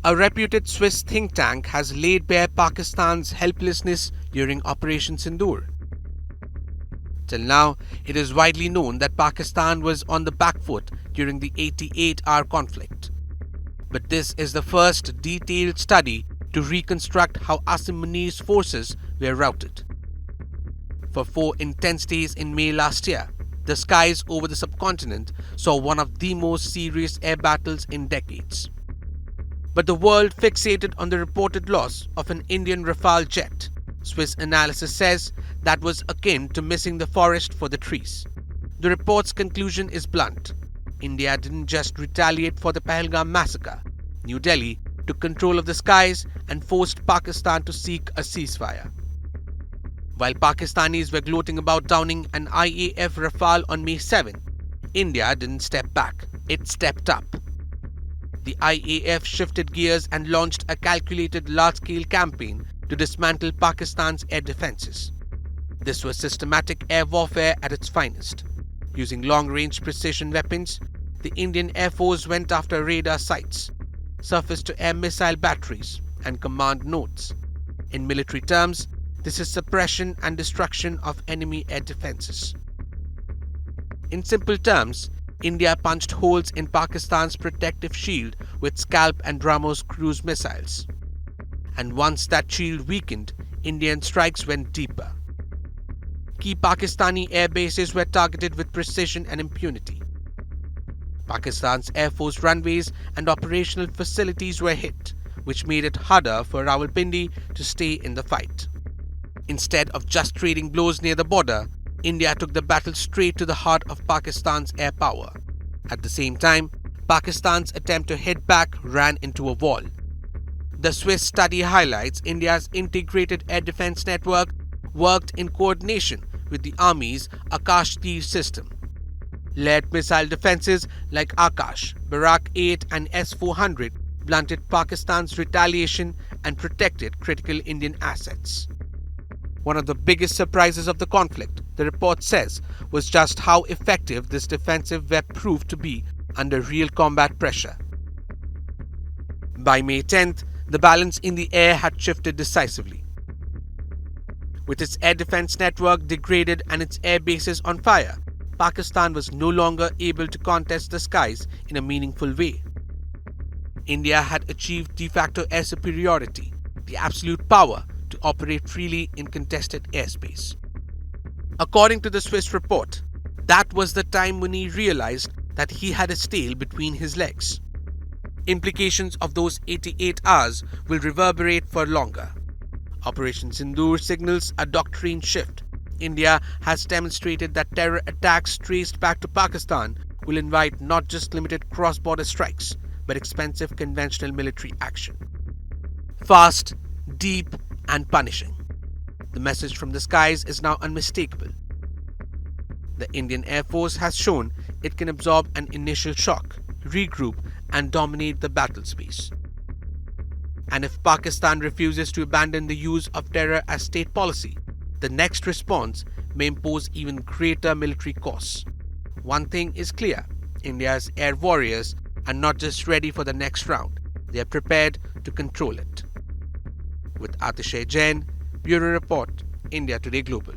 A reputed Swiss think tank has laid bare Pakistan's helplessness during Operation Sindoor. Till now, it is widely known that Pakistan was on the back foot during the 88-hour conflict. But this is the first detailed study to reconstruct how Asim Munir's forces were routed. For 4 intense days in May last year, the skies over the subcontinent saw one of the most serious air battles in decades. But the world fixated on the reported loss of an Indian Rafale jet. Swiss analysis says that was akin to missing the forest for the trees. The report's conclusion is blunt. India didn't just retaliate for the Pahalgam massacre. New Delhi took control of the skies and forced Pakistan to seek a ceasefire. While Pakistanis were gloating about downing an IAF Rafale on May 7, India didn't step back, it stepped up. The IAF shifted gears and launched a calculated large-scale campaign to dismantle Pakistan's air defences. This was systematic air warfare at its finest. Using long-range precision weapons, the Indian Air Force went after radar sites, surface-to-air missile batteries, and command nodes. In military terms, this is suppression and destruction of enemy air defences. In simple terms, India punched holes in Pakistan's protective shield with Scalp and BrahMos cruise missiles. And once that shield weakened, Indian strikes went deeper. Key Pakistani air bases were targeted with precision and impunity. Pakistan's Air Force runways and operational facilities were hit, which made it harder for Rawalpindi to stay in the fight. Instead of just trading blows near the border, India took the battle straight to the heart of Pakistan's air power. At the same time, Pakistan's attempt to hit back ran into a wall. The Swiss study highlights India's integrated air defense network worked in coordination with the Army's Akash Tir system. Layered missile defenses like Akash, Barak 8 and S-400 blunted Pakistan's retaliation and protected critical Indian assets. One of the biggest surprises of the conflict, the report says, was just how effective this defensive web proved to be under real combat pressure. By May 10th, the balance in the air had shifted decisively. With its air defense network degraded and its air bases on fire, Pakistan was no longer able to contest the skies in a meaningful way. India had achieved de facto air superiority, the absolute power to operate freely in contested airspace. According to the Swiss report, that was the time when he realized that he had his tail between his legs. Implications of those 88 hours will reverberate for longer. Operation Sindoor signals a doctrine shift. India has demonstrated that terror attacks traced back to Pakistan will invite not just limited cross-border strikes, but expensive conventional military action. Fast, deep, and punishing. The message from the skies is now unmistakable. The Indian Air Force has shown it can absorb an initial shock, regroup, and dominate the battle space. And if Pakistan refuses to abandon the use of terror as state policy, the next response may impose even greater military costs. One thing is clear, India's air warriors are not just ready for the next round, they are prepared to control it. With Atishay Jain, Bureau Report, India Today Global.